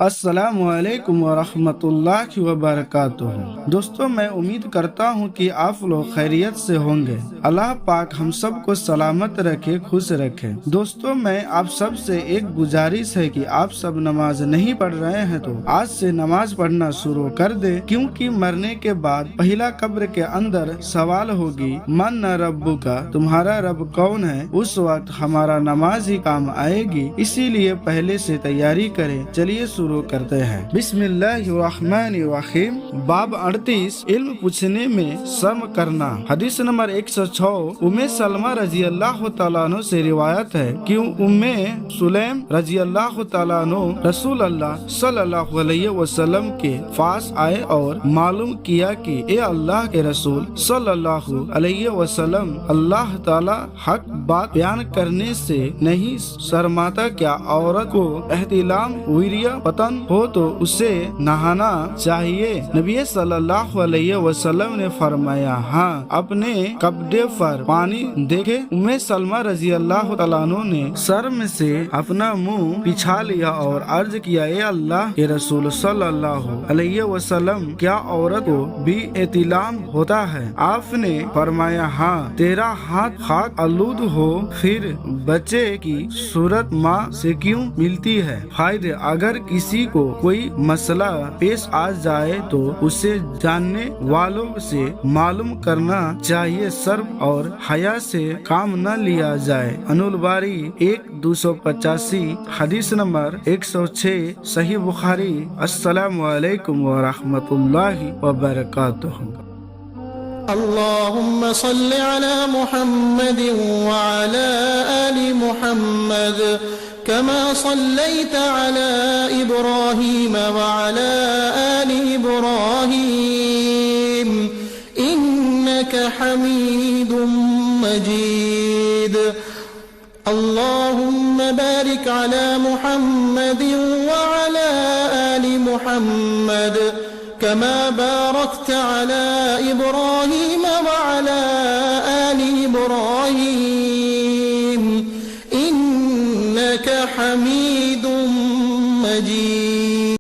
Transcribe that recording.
السلام علیکم ورحمۃ اللہ وبرکاتہ۔ دوستو، میں امید کرتا ہوں کہ آپ لوگ خیریت سے ہوں گے۔ اللہ پاک ہم سب کو سلامت رکھے، خوش رکھے۔ دوستو، میں آپ سب سے ایک گزارش ہے کہ آپ سب نماز نہیں پڑھ رہے ہیں تو آج سے نماز پڑھنا شروع کر دیں، کیونکہ مرنے کے بعد پہلا قبر کے اندر سوال ہوگی من ربک کا، تمہارا رب کون ہے؟ اس وقت ہمارا نماز ہی کام آئے گی، اسی لیے پہلے سے تیاری کریں۔ چلیے شروع کرتے ہیں۔ بسم اللہ الرحمن الرحیم۔ باب 38 علم پوچھنے میں شرم کرنا۔ حدیث نمبر 106 ام سلمہ رضی اللہ تعالیٰ عنہ سے روایت ہے کہ ام سلیم رضی اللہ تعالیٰ عنہ رسول اللہ صلی اللہ علیہ وسلم کے پاس آئے اور معلوم کیا کہ اے اللہ کے رسول صلی اللہ علیہ وسلم، اللہ تعالیٰ حق بات بیان کرنے سے نہیں شرماتا، کیا عورت کو احتلام ویریہ پتن ہو تو اسے نہانا چاہیے؟ نبی صلی اللہ علیہ وسلم نے فرمایا ہاں، اپنے کپڑے پر پانی دیکھے۔ ام سلمہ رضی اللہ تعالیٰ عنہ نے شرم سے اپنا منہ پچھا لیا اور عرض کیا اے اللہ کے رسول صلی اللہ علیہ وسلم، کیا عورت کو بھی احتلام ہوتا ہے؟ آپ نے فرمایا ہاں۔ تیرا ہاتھ خاک آلود ہو پھر بچے کی صورت ماں سے کیوں ملتی ہے؟ فائدے: اگر کسی کو کوئی مسئلہ پیش آ جائے تو اسے جاننے والوں سے معلوم کرنا چاہیے، شرم اور حیا سے کام نہ لیا جائے۔ انول-باری 1-285، حدیث نمبر 106، صحیح بخاری۔ السلام علیکم ورحمۃ اللہ وبرکاتہ۔ اللهم صل على محمد وعلى آل محمد كما صليت على إبراهيم وعلى آل إبراهيم إنك حميد مجيد. اللهم بارك على محمد وعلى آل محمد كما باركت على إبراهيم وعلى